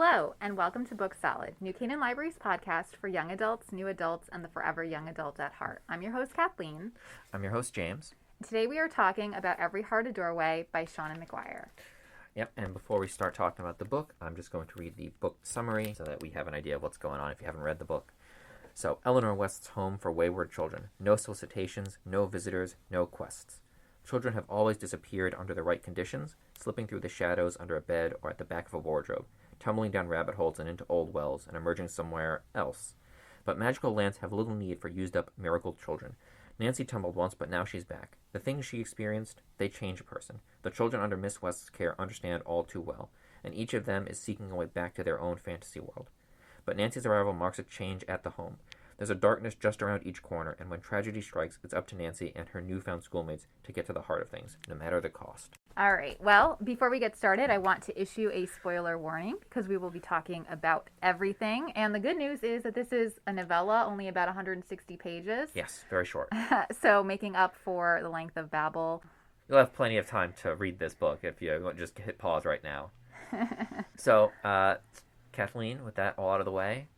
Hello, and welcome to Book Salad, New Canaan Library's podcast for young adults, new adults, and the forever young adult at heart. I'm your host, Kathleen. I'm your host, James. Today we are talking about Every Heart a Doorway by Seanan McGuire. Yep, and before we start talking about the book, I'm just going to read the book summary so that we have an idea of what's going on if you haven't read the book. So, Eleanor West's home for wayward children. No solicitations, no visitors, no quests. Children have always disappeared under the right conditions, slipping through the shadows under a bed or at the back of a wardrobe, tumbling down rabbit holes and into old wells, and emerging somewhere else. But magical lands have little need for used-up miracle children. Nancy tumbled once, but now she's back. The things she experienced, they change a person. The children under Miss West's care understand all too well, and each of them is seeking a way back to their own fantasy world. But Nancy's arrival marks a change at the home. There's a darkness just around each corner, and when tragedy strikes, it's up to Nancy and her newfound schoolmates to get to the heart of things, no matter the cost. All right, well, before we get started, I want to issue a spoiler warning because we will be talking about everything. And the good news is that this is a novella, only about 160 pages. Yes, very short. So making up for the length of Babel. You'll have plenty of time to read this book if you just hit pause right now. So, Kathleen, with that all out of the way,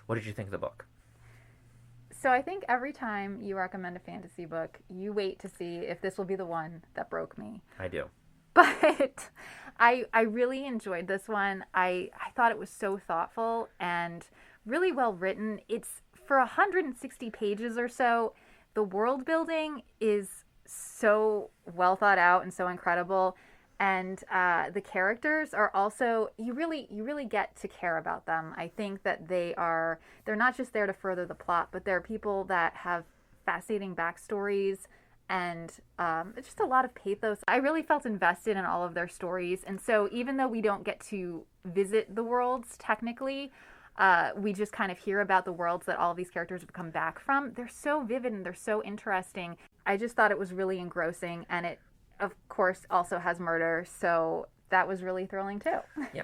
what did you think of the book? So I think every time you recommend a fantasy book, you wait to see if this will be the one that broke me. I do. But I really enjoyed this one. I thought it was so thoughtful and really well written. It's for 160 pages or so. The world building is so well thought out and so incredible. And the characters are also, you really get to care about them. I think that they're not just there to further the plot, but they're people that have fascinating backstories and just a lot of pathos. I really felt invested in all of their stories. And so even though we don't get to visit the worlds technically, we just kind of hear about the worlds that all of these characters have come back from. They're so vivid and they're so interesting. I just thought it was really engrossing, and it, of course, also has murder, so that was really thrilling too. Yeah.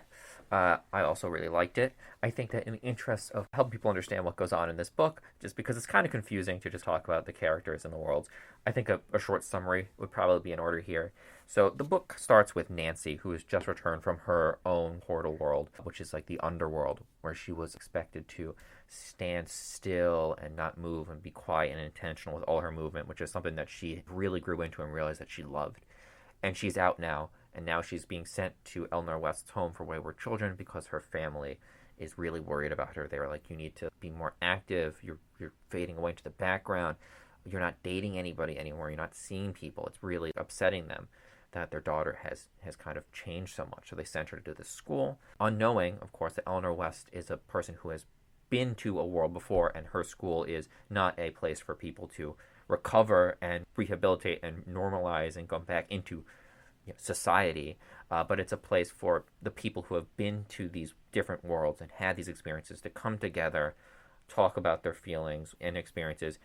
I also really liked it. I think that in the interest of helping people understand what goes on in this book, just because it's kind of confusing to just talk about the characters and the worlds, I think a short summary would probably be in order here. So the book starts with Nancy, who has just returned from her own portal world, which is like the underworld, where she was expected to stand still and not move and be quiet and intentional with all her movement, which is something that she really grew into and realized that she loved. And she's out now, and now she's being sent to Eleanor West's home for wayward children because her family is really worried about her. They were like, you need to be more active, you're fading away into the background, you're not dating anybody anymore, you're not seeing people. It's really upsetting them that their daughter has kind of changed so much. So they sent her to this school, unknowing, of course, that Eleanor West is a person who has been to a world before, and her school is not a place for people to recover and rehabilitate and normalize and go back into society, but it's a place for the people who have been to these different worlds and had these experiences to come together, talk about their feelings and experiences.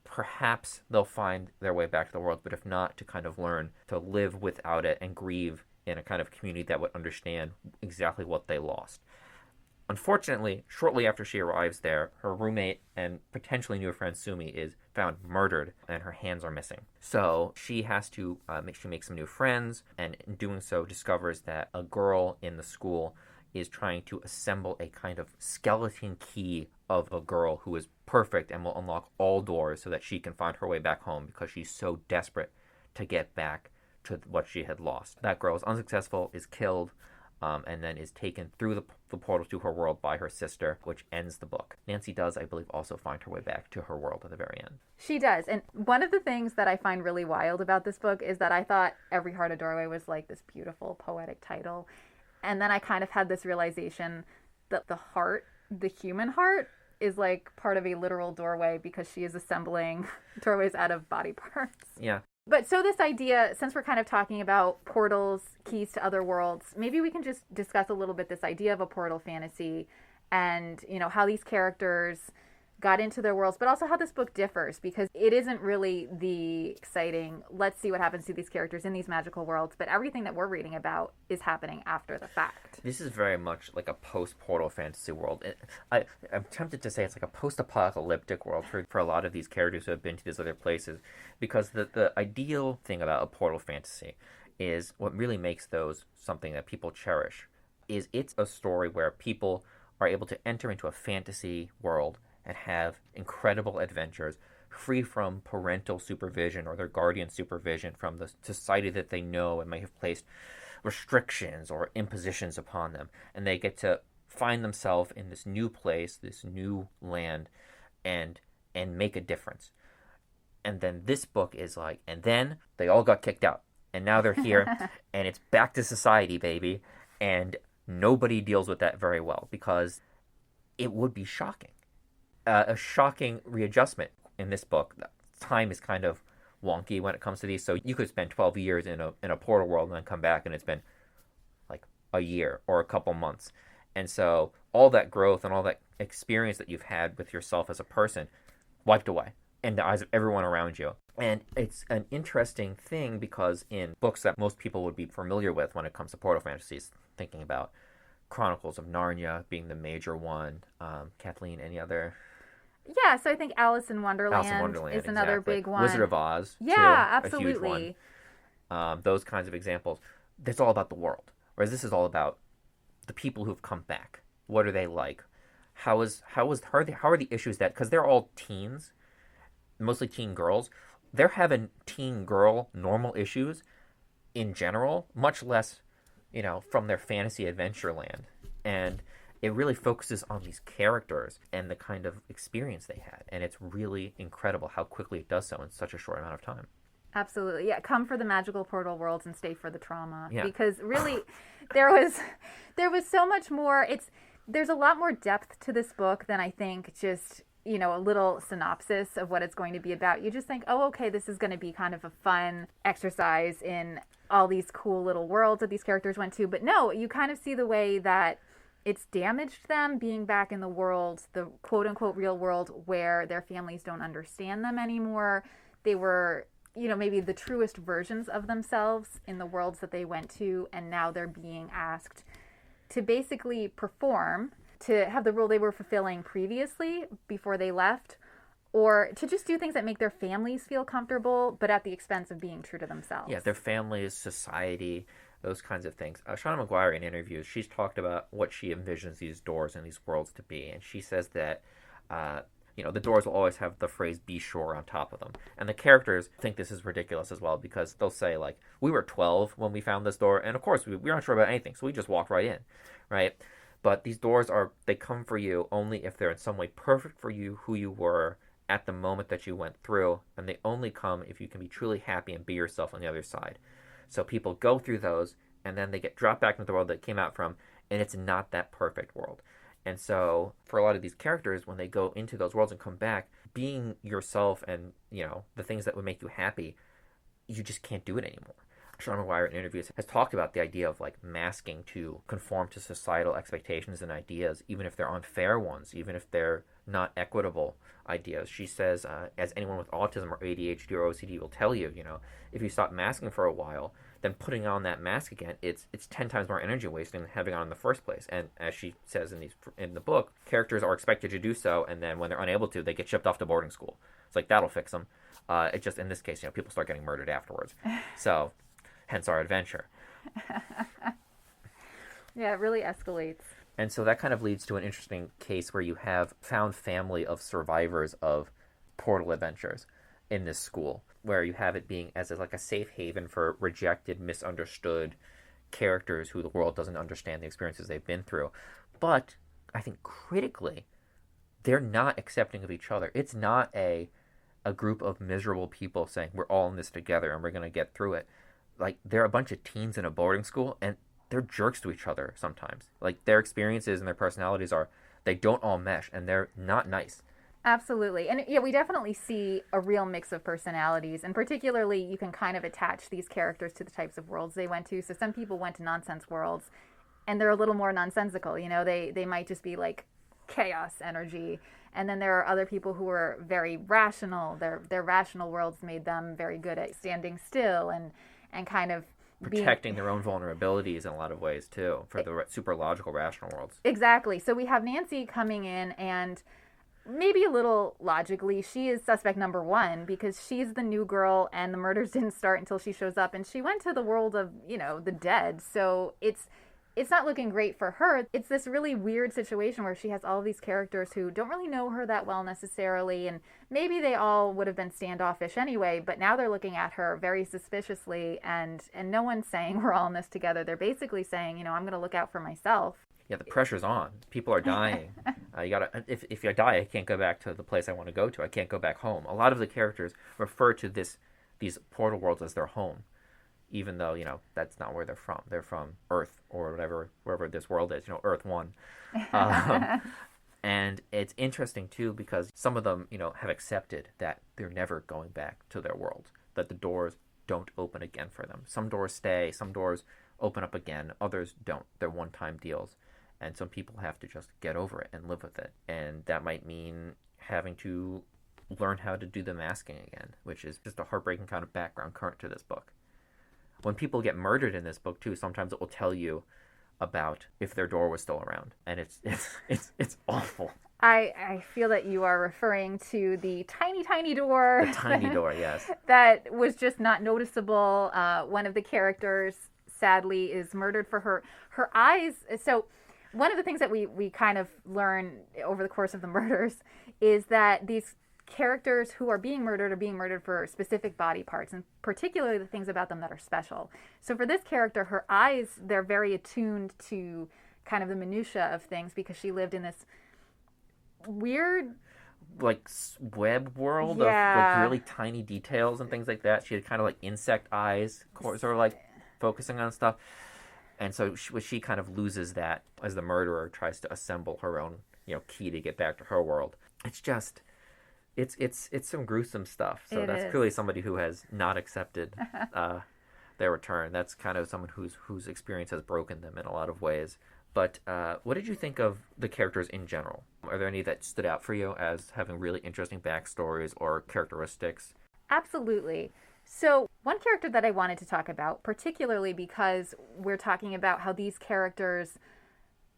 Perhaps they'll find their way back to the world, but if not, to kind of learn to live without it and grieve in a kind of community that would understand exactly what they lost. Unfortunately, shortly after she arrives there, her roommate and potentially new friend Sumi is found murdered, and her hands are missing. So she has to make some new friends, and in doing so discovers that a girl in the school is trying to assemble a kind of skeleton key of a girl who is perfect and will unlock all doors so that she can find her way back home because she's so desperate to get back to what she had lost. That girl is unsuccessful, is killed, and then is taken through the portal to her world by her sister, which ends the book. Nancy does, I believe, also find her way back to her world at the very end. She does. And one of the things that I find really wild about this book is that I thought Every Heart a Doorway was like this beautiful poetic title. And then I kind of had this realization that the heart, the human heart, is like part of a literal doorway because she is assembling doorways out of body parts. Yeah. But so this idea, since we're kind of talking about portals, keys to other worlds, maybe we can just discuss a little bit this idea of a portal fantasy and, how these characters got into their worlds, but also how this book differs, because it isn't really the exciting, let's see what happens to these characters in these magical worlds, but everything that we're reading about is happening after the fact. This is very much like a post-portal fantasy world. I'm tempted to say it's like a post-apocalyptic world for a lot of these characters who have been to these other places, because the ideal thing about a portal fantasy is what really makes those something that people cherish. is it's a story where people are able to enter into a fantasy world and have incredible adventures free from parental supervision or their guardian supervision from the society that they know and may have placed restrictions or impositions upon them. And they get to find themselves in this new place, this new land, and make a difference. And then this book is like, and then they all got kicked out. And now they're here, and it's back to society, baby. And nobody deals with that very well because it would be shocking. A shocking readjustment in this book. Time is kind of wonky when it comes to these. So you could spend 12 years in a portal world and then come back, and it's been like a year or a couple months. And so all that growth and all that experience that you've had with yourself as a person wiped away in the eyes of everyone around you. And it's an interesting thing because in books that most people would be familiar with when it comes to portal fantasies, thinking about Chronicles of Narnia being the major one, Kathleen, any other? Yeah, so I think Alice in Wonderland, is another exactly. big one. Wizard of Oz, yeah, too, absolutely. a huge one. Those kinds of examples. It's all about the world, whereas this is all about the people who've come back. What are they like? How are the issues that, because they're all teens, mostly teen girls, they're having teen girl normal issues in general, much less, from their fantasy adventure land. And it really focuses on these characters and the kind of experience they had. And it's really incredible how quickly it does so in such a short amount of time. Absolutely. Yeah, come for the magical portal worlds and stay for the trauma. Yeah. Because really, there was so much more. There's a lot more depth to this book than I think just, a little synopsis of what it's going to be about. You just think, oh, okay, this is going to be kind of a fun exercise in all these cool little worlds that these characters went to. But no, you kind of see the way that it's damaged them being back in the world, the quote-unquote real world, where their families don't understand them anymore. They were, maybe the truest versions of themselves in the worlds that they went to, and now they're being asked to basically perform, to have the role they were fulfilling previously before they left, or to just do things that make their families feel comfortable, but at the expense of being true to themselves. Yeah, their families, society, those kinds of things. Seanan McGuire, in interviews, she's talked about what she envisions these doors and these worlds to be, and she says that the doors will always have the phrase "be sure" on top of them. And the characters think this is ridiculous as well because they'll say, like, we were 12 when we found this door, and of course we aren't sure about anything, so we just walked right in, right? But these doors they come for you only if they're in some way perfect for you, who you were at the moment that you went through, and they only come if you can be truly happy and be yourself on the other side. So people go through those, and then they get dropped back into the world they came out from, and it's not that perfect world. And so for a lot of these characters, when they go into those worlds and come back, being yourself and, the things that would make you happy, you just can't do it anymore. Seanan McGuire in interviews has talked about the idea of like masking to conform to societal expectations and ideas, even if they're unfair ones, even if they're not equitable ideas. She says, as anyone with autism or ADHD or OCD will tell you, if you stop masking for a while, then putting on that mask again, it's 10 times more energy wasting than having it on in the first place. And as she says in the book, characters are expected to do so, and then when they're unable to, they get shipped off to boarding school. It's like, that'll fix them. It just, in this case, people start getting murdered afterwards. So, hence our adventure. Yeah, it really escalates. And so that kind of leads to an interesting case where you have found family of survivors of portal adventures in this school, where you have it being as like a safe haven for rejected, misunderstood characters who the world doesn't understand the experiences they've been through. But I think critically, they're not accepting of each other. It's not a group of miserable people saying, we're all in this together and we're going to get through it. Like, they're a bunch of teens in a boarding school, and they're jerks to each other sometimes. Like, their experiences and their personalities they don't all mesh, and they're not nice. Absolutely. And yeah, we definitely see a real mix of personalities, and particularly you can kind of attach these characters to the types of worlds they went to. So some people went to nonsense worlds, and they're a little more nonsensical. They might just be like chaos energy. And then there are other people who are very rational. Their rational worlds made them very good at standing still and kind of protecting their own vulnerabilities in a lot of ways too, for the super logical, rational worlds. Exactly. So we have Nancy coming in, and maybe a little logically, she is suspect number one because she's the new girl, and the murders didn't start until she shows up, and she went to the world of the dead. So it's it's not looking great for her. It's this really weird situation where she has all of these characters who don't really know her that well necessarily, and maybe they all would have been standoffish anyway, but now they're looking at her very suspiciously, and no one's saying we're all in this together. They're basically saying, I'm going to look out for myself. Yeah, the pressure's on. People are dying. If I die, I can't go back to the place I want to go to. I can't go back home. A lot of the characters refer to these portal worlds as their home, even though, that's not where they're from. They're from Earth or whatever, wherever this world is, Earth 1. And it's interesting, too, because some of them, have accepted that they're never going back to their world, that the doors don't open again for them. Some doors stay, some doors open up again, others don't. They're one-time deals. And some people have to just get over it and live with it. And that might mean having to learn how to do the masking again, which is just a heartbreaking kind of background current to this book. When people get murdered in this book, too, sometimes it will tell you about if their door was still around. And it's awful. I feel that you are referring to the tiny, tiny door. The tiny door, yes. That was just not noticeable. One of the characters, sadly, is murdered for her eyes. So one of the things that we kind of learn over the course of the murders is that these characters who are being murdered for specific body parts, and particularly the things about them that are special. So for this character, her eyes, they're very attuned to kind of the minutia of things because she lived in this weird like web world of like really tiny details and things like that. She had kind of like insect eyes, sort of like focusing on stuff. And so she kind of loses that as the murderer tries to assemble her own, key to get back to her world. It's just, it's some gruesome stuff. So that's clearly somebody who has not accepted their return. That's kind of someone whose experience has broken them in a lot of ways. But what did you think of the characters in general? Are there any that stood out for you as having really interesting backstories or characteristics? Absolutely. So one character that I wanted to talk about, particularly because we're talking about how these characters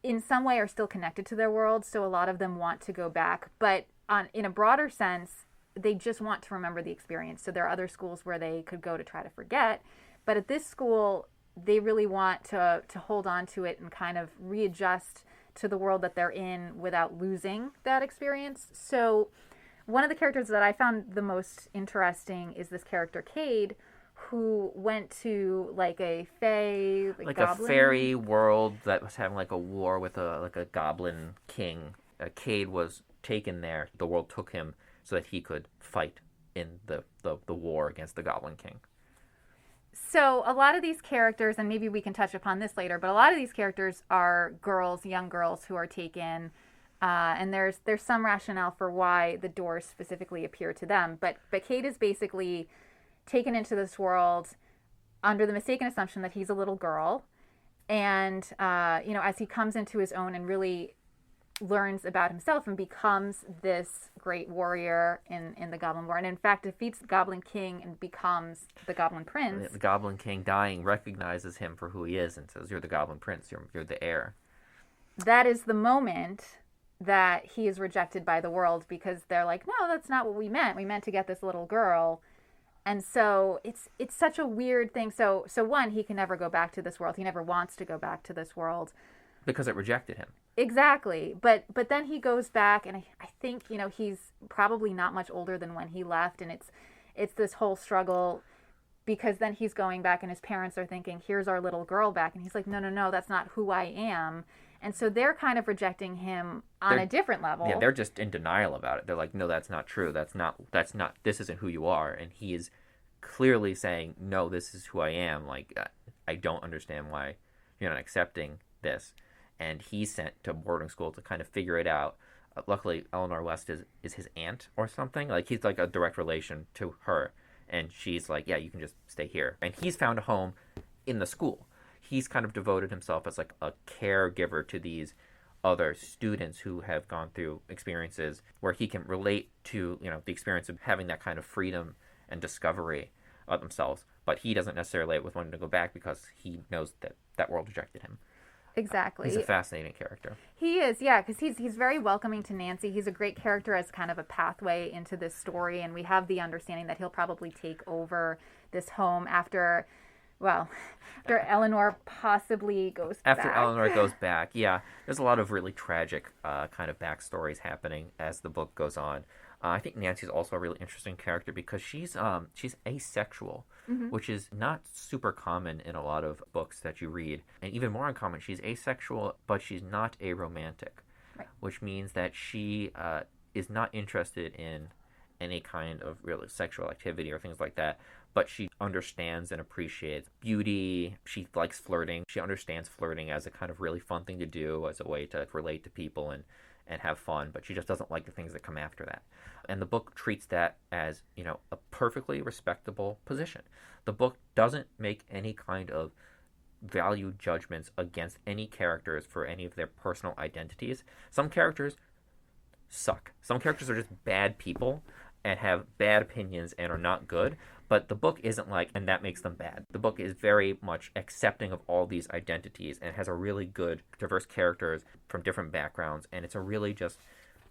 in some way are still connected to their world, so a lot of them want to go back, but in a broader sense, they just want to remember the experience. So there are other schools where they could go to try to forget, but at this school, they really want to hold on to it and kind of readjust to the world that they're in without losing that experience. So one of the characters that I found the most interesting is this character, Cade, who went to like a fae, like goblin? A fairy world that was having like a war with a goblin king. Cade was taken there. The world took him so that he could fight in the war against the goblin king. So a lot of these characters, and maybe we can touch upon this later, but a lot of these characters are girls, young girls who are taken. And there's some rationale for why the doors specifically appear to them. But Cade is basically taken into this world under the mistaken assumption that he's a little girl. And, as he comes into his own and really learns about himself and becomes this great warrior in the Goblin War. And in fact, defeats the Goblin King and becomes the Goblin Prince. The Goblin King, dying, recognizes him for who he is and says, "You're the Goblin Prince. You're the heir." That is the moment that he is rejected by the world because they're like, no, that's not what we meant. We meant to get this little girl. And so it's such a weird thing. So one, he can never go back to this world. He never wants to go back to this world. Because it rejected him. Exactly. But then he goes back, and I think, he's probably not much older than when he left. And it's this whole struggle because then he's going back and his parents are thinking, here's our little girl back. And he's like, no, that's not who I am. And so they're kind of rejecting him on a different level. Yeah, they're just in denial about it. They're like, no, that's not true. That's not, this isn't who you are. And he is clearly saying, no, this is who I am. Like, I don't understand why you're not accepting this. And he's sent to boarding school to kind of figure it out. Luckily, Eleanor West is his aunt or something. Like, he's like a direct relation to her. And she's like, yeah, you can just stay here. And he's found a home in the school. He's kind of devoted himself as like a caregiver to these other students who have gone through experiences where he can relate to, the experience of having that kind of freedom and discovery of themselves. But he doesn't necessarily relate with wanting to go back because he knows that world rejected him. Exactly. He's a fascinating character. He is, yeah, because he's very welcoming to Nancy. He's a great character as kind of a pathway into this story, and we have the understanding that he'll probably take over this home after Well, after Eleanor possibly goes After back. Eleanor goes back, yeah, there's a lot of really tragic kind of backstories happening as the book goes on. I think Nancy's also a really interesting character because she's asexual, Hmm. which is not super common in a lot of books that you read, and even more uncommon. She's asexual, but she's not aromantic, Right. which means that she is not interested in any kind of really sexual activity or things like that. But she understands and appreciates beauty. She likes flirting. She understands flirting as a kind of really fun thing to do, as a way to relate to people and have fun. But she just doesn't like the things that come after that. And the book treats that as, a perfectly respectable position. The book doesn't make any kind of value judgments against any characters for any of their personal identities. Some characters suck. Some characters are just bad people and have bad opinions and are not good. But the book isn't like, and that makes them bad. The book is very much accepting of all these identities and has a really good, diverse characters from different backgrounds. And it's a really just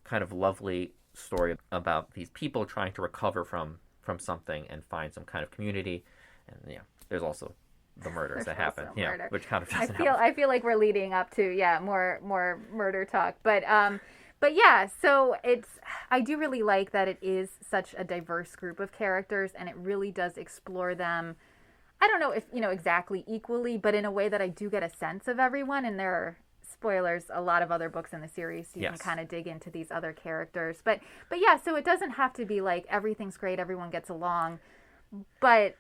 kind of lovely story about these people trying to recover from something and find some kind of community. And yeah, there's also the murders that happen. Yeah, Murder. which kind of I doesn't feel help. I feel like we're leading up to more murder talk, but yeah, so I do really like that it is such a diverse group of characters, and it really does explore them. I don't know if exactly equally, but in a way that I do get a sense of everyone. And there are, spoilers, a lot of other books in the series, so you can Yes. kind of dig into these other characters. But yeah, so it doesn't have to be like everything's great, everyone gets along, but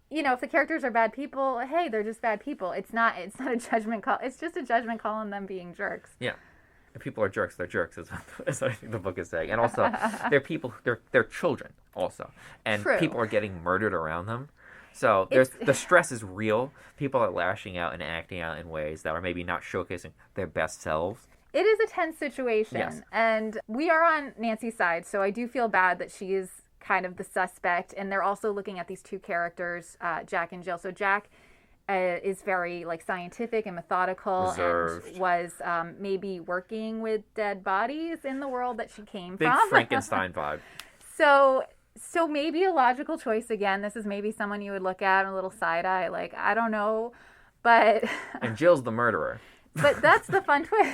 if the characters are bad people, hey, they're just bad people. It's not a judgment call. It's just a judgment call on them being jerks. Yeah. If people are jerks, they're jerks, is what I think the book is saying. And also, they're people, they're children also. And True. people are getting murdered around them. So the stress is real. People are lashing out and acting out in ways that are maybe not showcasing their best selves. It is a tense situation. Yes. And we are on Nancy's side, so I do feel bad that she is kind of the suspect. And they're also looking at these two characters, Jack and Jill. So Jack is very scientific and methodical, Reserved. and was maybe working with dead bodies in the world that she came Big from. Frankenstein vibe. So maybe a logical choice. Again, this is maybe someone you would look at a little side eye, like, I don't know, but And Jill's the murderer. but that's the fun twist,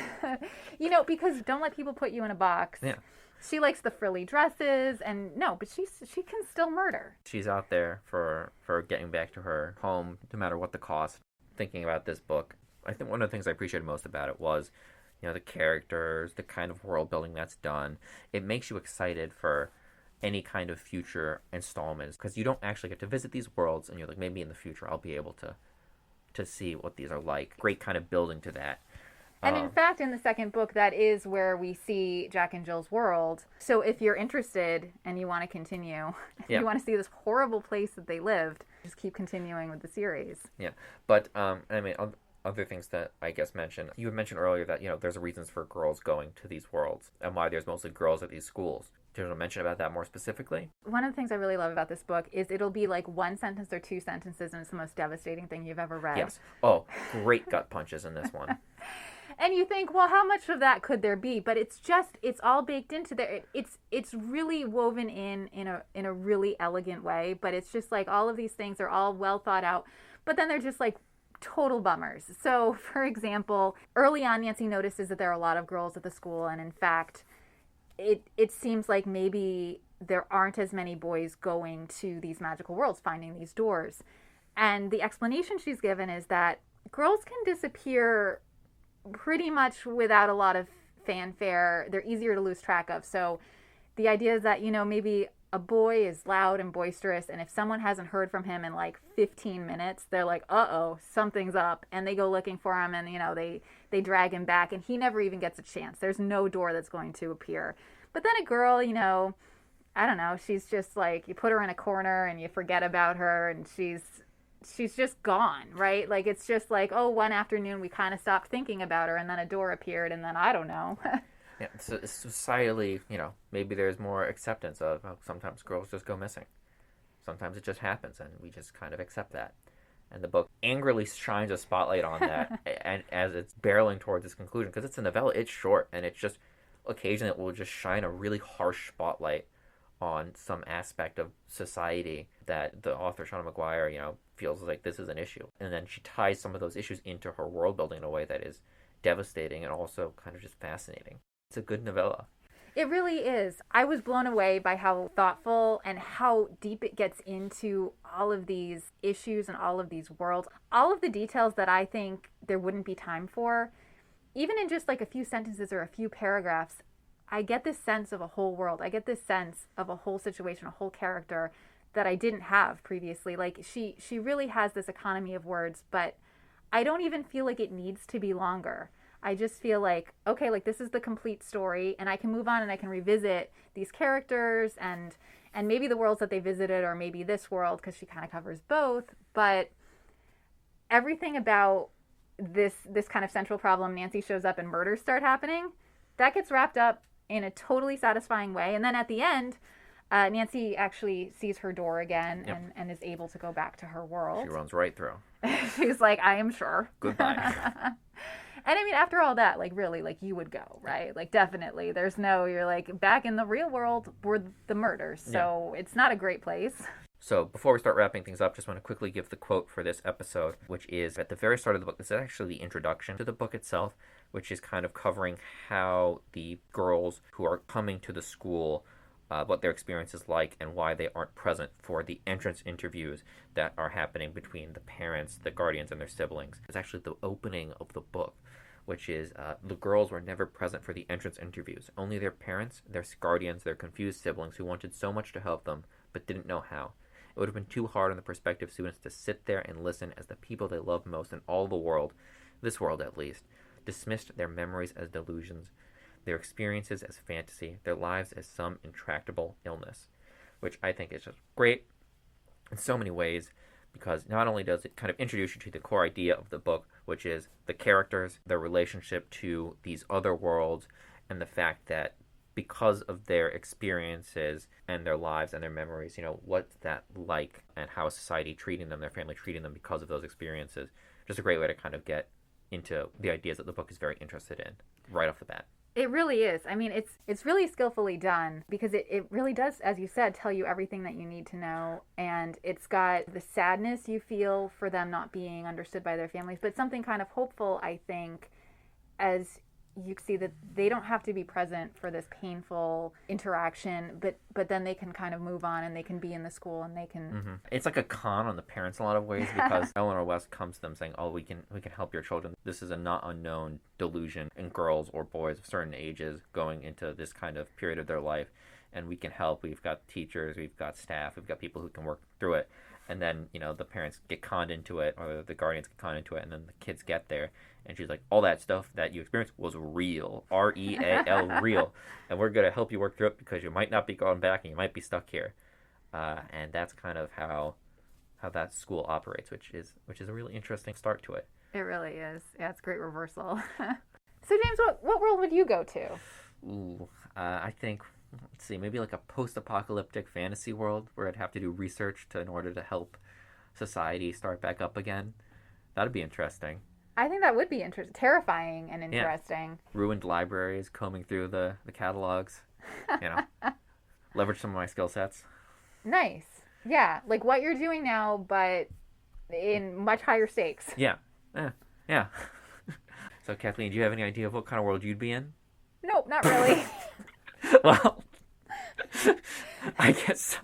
because don't let people put you in a box. Yeah. She likes the frilly dresses, and no, but she can still murder. She's out there for getting back to her home, no matter what the cost. Thinking about this book, I think one of the things I appreciated most about it was, the characters, the kind of world building that's done. It makes you excited for any kind of future installments, because you don't actually get to visit these worlds, and you're like, maybe in the future I'll be able to see what these are like. Great kind of building to that. And in fact, in the second book, that is where we see Jack and Jill's world. So if you're interested and you want to continue, Yeah. you want to see this horrible place that they lived, just keep continuing with the series. Yeah, but I mean, other things that I guess mentioned. You had mentioned earlier that there's reasons for girls going to these worlds and why there's mostly girls at these schools. Do you want to mention about that more specifically? One of the things I really love about this book is it'll be like one sentence or two sentences, and it's the most devastating thing you've ever read. Yes. Oh, great gut punches in this one. And you think, well, how much of that could there be? But it's all baked into there. It's really woven in a really elegant way. But it's just like all of these things are all well thought out. But then they're just like total bummers. So, for example, early on, Nancy notices that there are a lot of girls at the school, and in fact, it seems like maybe there aren't as many boys going to these magical worlds, finding these doors. And the explanation she's given is that girls can disappear pretty much without a lot of fanfare. They're easier to lose track of. So the idea is that, maybe a boy is loud and boisterous, and if someone hasn't heard from him in like 15 minutes, they're like, uh-oh, something's up. And they go looking for him, and, they drag him back, and he never even gets a chance. There's no door that's going to appear. But then a girl, I don't know, she's just like, you put her in a corner and you forget about her, and she's just gone, right? Like, it's just like, oh, one afternoon we kind of stopped thinking about her, and then a door appeared, and then I don't know. Yeah, so societally, maybe there's more acceptance of sometimes girls just go missing. Sometimes it just happens, and we just kind of accept that. And the book angrily shines a spotlight on that, and as it's barreling towards its conclusion, because it's a novella, it's short, and it's just occasionally it will just shine a really harsh spotlight on some aspect of society that the author, Seanan McGuire, feels like this is an issue. And then she ties some of those issues into her world building in a way that is devastating and also kind of just fascinating. It's a good novella. It really is. I was blown away by how thoughtful and how deep it gets into all of these issues and all of these worlds. All of the details that I think there wouldn't be time for, even in just like a few sentences or a few paragraphs, I get this sense of a whole world. I get this sense of a whole situation, a whole character that I didn't have previously. Like she really has this economy of words, but I don't even feel like it needs to be longer. I just feel like, okay, like this is the complete story and I can move on and I can revisit these characters and maybe the worlds that they visited or maybe this world because she kind of covers both. But everything about this kind of central problem, Nancy shows up and murders start happening, that gets wrapped up in a totally satisfying way. And then at the end, Nancy actually sees her door again and is able to go back to her world. She runs right through. She's like, I am sure. Goodbye. And I mean, after all that, like really, like you would go, right? Like definitely. You're like back in the real world were the murders. So It's not a great place. So before we start wrapping things up, just want to quickly give the quote for this episode, which is at the very start of the book. This is actually the introduction to the book itself, which is kind of covering how the girls who are coming to the school, what their experience is like and why they aren't present for the entrance interviews that are happening between the parents, the guardians, and their siblings. It's actually the opening of the book, which is the girls were never present for the entrance interviews. Only their parents, their guardians, their confused siblings who wanted so much to help them but didn't know how. It would have been too hard on the prospective students to sit there and listen as the people they love most in all the world, this world at least, dismissed their memories as delusions, their experiences as fantasy, their lives as some intractable illness, which I think is just great in so many ways, because not only does it kind of introduce you to the core idea of the book, which is the characters, their relationship to these other worlds, and the fact that because of their experiences and their lives and their memories, what's that like and how is society treating them, their family treating them because of those experiences. Just a great way to kind of get into the ideas that the book is very interested in right off the bat. It really is. I mean, it's really skillfully done because it really does, as you said, tell you everything that you need to know. And it's got the sadness you feel for them not being understood by their families, but something kind of hopeful, I think, as you see that they don't have to be present for this painful interaction, but then they can kind of move on and they can be in the school and they can... Mm-hmm. It's like a con on the parents in a lot of ways because Eleanor West comes to them saying, oh, we can help your children. This is a not unknown delusion in girls or boys of certain ages going into this kind of period of their life, and we can help. We've got teachers, we've got staff, we've got people who can work through it. And then, the parents get conned into it, or the guardians get conned into it, and then the kids get there. And she's like, all that stuff that you experienced was real. R-E-A-L, real. And we're going to help you work through it because you might not be going back and you might be stuck here. And that's kind of how that school operates, which is a really interesting start to it. It really is. Yeah, it's a great reversal. So, James, what world would you go to? Ooh, I think... Let's see, maybe like a post-apocalyptic fantasy world where I'd have to do research in order to help society start back up again. That'd be interesting. I think that would be terrifying and interesting. Yeah. Ruined libraries, combing through the catalogs, leverage some of my skill sets. Nice. Yeah, like what you're doing now, but in much higher stakes. Yeah. Yeah. So, Kathleen, do you have any idea of what kind of world you'd be in? Nope, not really. Well, I guess so.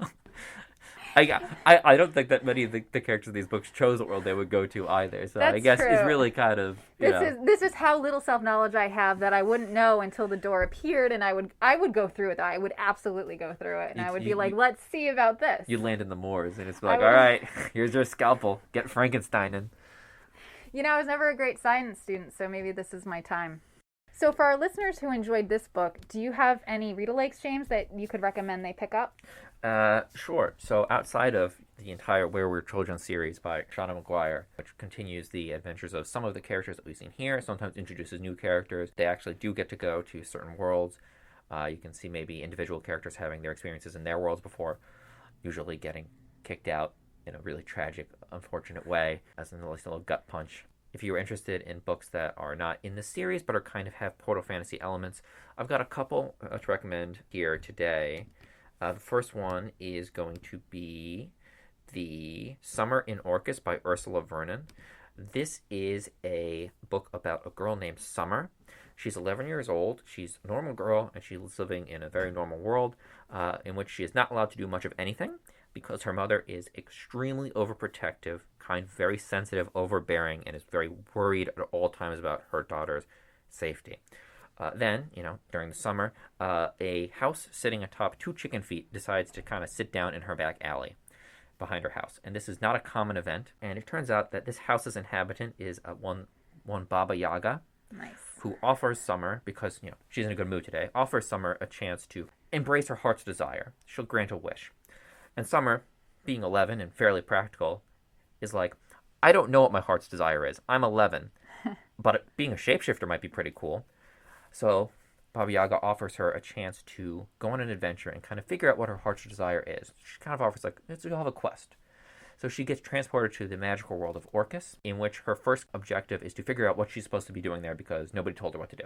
I don't think that many of the characters of these books chose what world they would go to either. So That's I guess true. It's really kind of this is how little self-knowledge I have that I wouldn't know until the door appeared, and I would go through it. I would absolutely go through it, and I would be like, let's see about this. You'd land in the moors, and it's like, all right, here's your scalpel. Get Frankenstein in. I was never a great science student, so maybe this is my time. So for our listeners who enjoyed this book, do you have any read-alikes, James, that you could recommend they pick up? Sure. So outside of the entire Wayward Children series by Seanan McGuire, which continues the adventures of some of the characters that we've seen here, sometimes introduces new characters, they actually do get to go to certain worlds. You can see maybe individual characters having their experiences in their worlds before usually getting kicked out in a really tragic, unfortunate way as a little gut punch. If you're interested in books that are not in the series but are kind of have portal fantasy elements, I've got a couple to recommend here today. The first one is going to be The Summer in Orcus by Ursula Vernon. This is a book about a girl named Summer. She's 11 years old. She's a normal girl, and she's living in a very normal world in which she is not allowed to do much of anything because her mother is extremely overprotective, very sensitive, overbearing, and is very worried at all times about her daughter's safety. Then, during the summer, a house sitting atop 2 chicken feet decides to kind of sit down in her back alley behind her house. And this is not a common event. And it turns out that this house's inhabitant is one Baba Yaga. Nice. Who offers Summer, because, she's in a good mood today, offers Summer a chance to embrace her heart's desire. She'll grant a wish. And Summer, being 11 and fairly practical, is like, I don't know what my heart's desire is. I'm 11. But being a shapeshifter might be pretty cool. So Baba Yaga offers her a chance to go on an adventure and kind of figure out what her heart's desire is. She kind of offers, you'll have a quest. So she gets transported to the magical world of Orcus, in which her first objective is to figure out what she's supposed to be doing there because nobody told her what to do.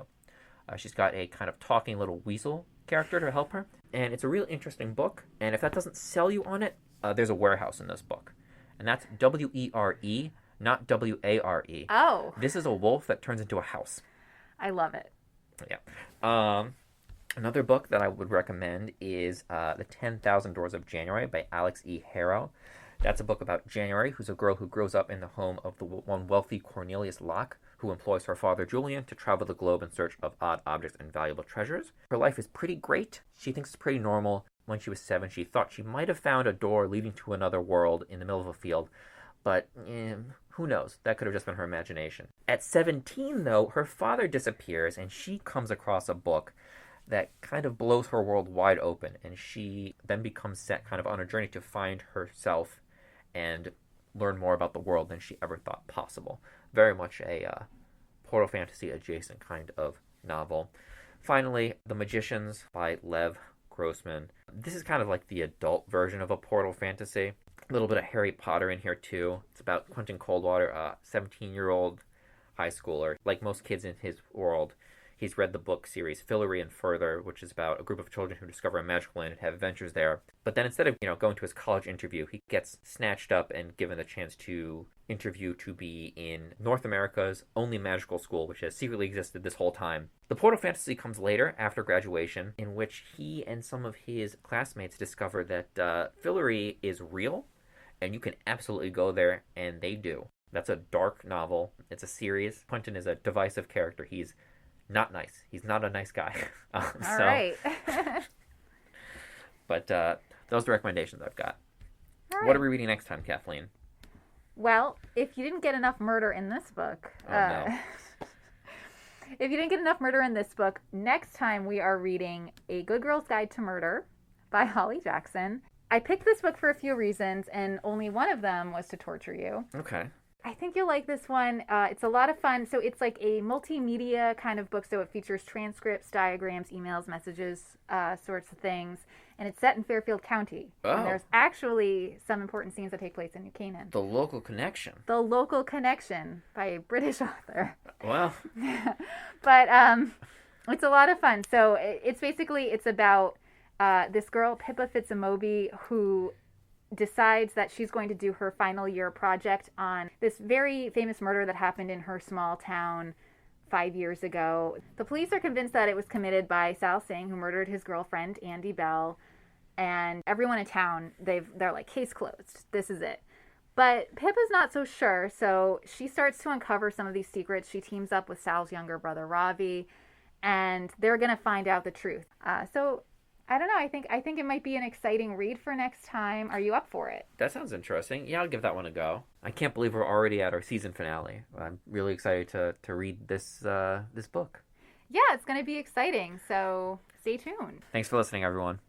She's got a kind of talking little weasel character to help her. And it's a really interesting book. And if that doesn't sell you on it, there's a warehouse in this book. And that's W-E-R-E, not W-A-R-E. Oh. This is a wolf that turns into a house. I love it. Yeah. Another book that I would recommend is The 10,000 Doors of January by Alex E. Harrow. That's a book about January, who's a girl who grows up in the home of the one wealthy Cornelius Locke, who employs her father Julian to travel the globe in search of odd objects and valuable treasures. Her life is pretty great. She thinks it's pretty normal. When she was 7, she thought she might have found a door leading to another world in the middle of a field, but who knows? That could have just been her imagination. At 17, though, her father disappears, and she comes across a book that kind of blows her world wide open, and she then becomes set kind of on a journey to find herself and learn more about the world than she ever thought possible. Very much a portal fantasy adjacent kind of novel. Finally, The Magicians by Lev Grossman. This is kind of like the adult version of a portal fantasy. A little bit of Harry Potter in here too. It's about Quentin Coldwater, a 17-year-old high schooler. Like most kids in his world, he's read the book series Fillory and Further, which is about a group of children who discover a magical land and have adventures there. But then instead of, going to his college interview, he gets snatched up and given the chance to interview to be in North America's only magical school, which has secretly existed this whole time. The portal fantasy comes later, after graduation, in which he and some of his classmates discover that Fillory is real, and you can absolutely go there, and they do. That's a dark novel. It's a series. Quentin is a divisive character. He's not nice. He's not a nice guy. All right. But those are the recommendations I've got. All right. What are we reading next time, Kathleen? Well, if you didn't get enough murder in this book... No. If you didn't get enough murder in this book, next time we are reading A Good Girl's Guide to Murder by Holly Jackson. I picked this book for a few reasons, and only one of them was to torture you. Okay. I think you'll like this one. It's a lot of fun. So it's like a multimedia kind of book. So it features transcripts, diagrams, emails, messages, sorts of things. And it's set in Fairfield County. Oh. And there's actually some important scenes that take place in New Canaan. The Local Connection. The Local Connection by a British author. Well. But it's a lot of fun. So it's about this girl, Pippa Fitzamobi, who decides that she's going to do her final year project on this very famous murder that happened in her small town 5 years ago. The police are convinced that it was committed by Sal Singh, who murdered his girlfriend, Andy Bell, and everyone in town, they're like, case closed. This is it. But Pippa's not so sure, so she starts to uncover some of these secrets. She teams up with Sal's younger brother, Ravi, and they're going to find out the truth. So I don't know. I think it might be an exciting read for next time. Are you up for it? That sounds interesting. Yeah, I'll give that one a go. I can't believe we're already at our season finale. I'm really excited to read this book. Yeah, it's going to be exciting. So stay tuned. Thanks for listening, everyone.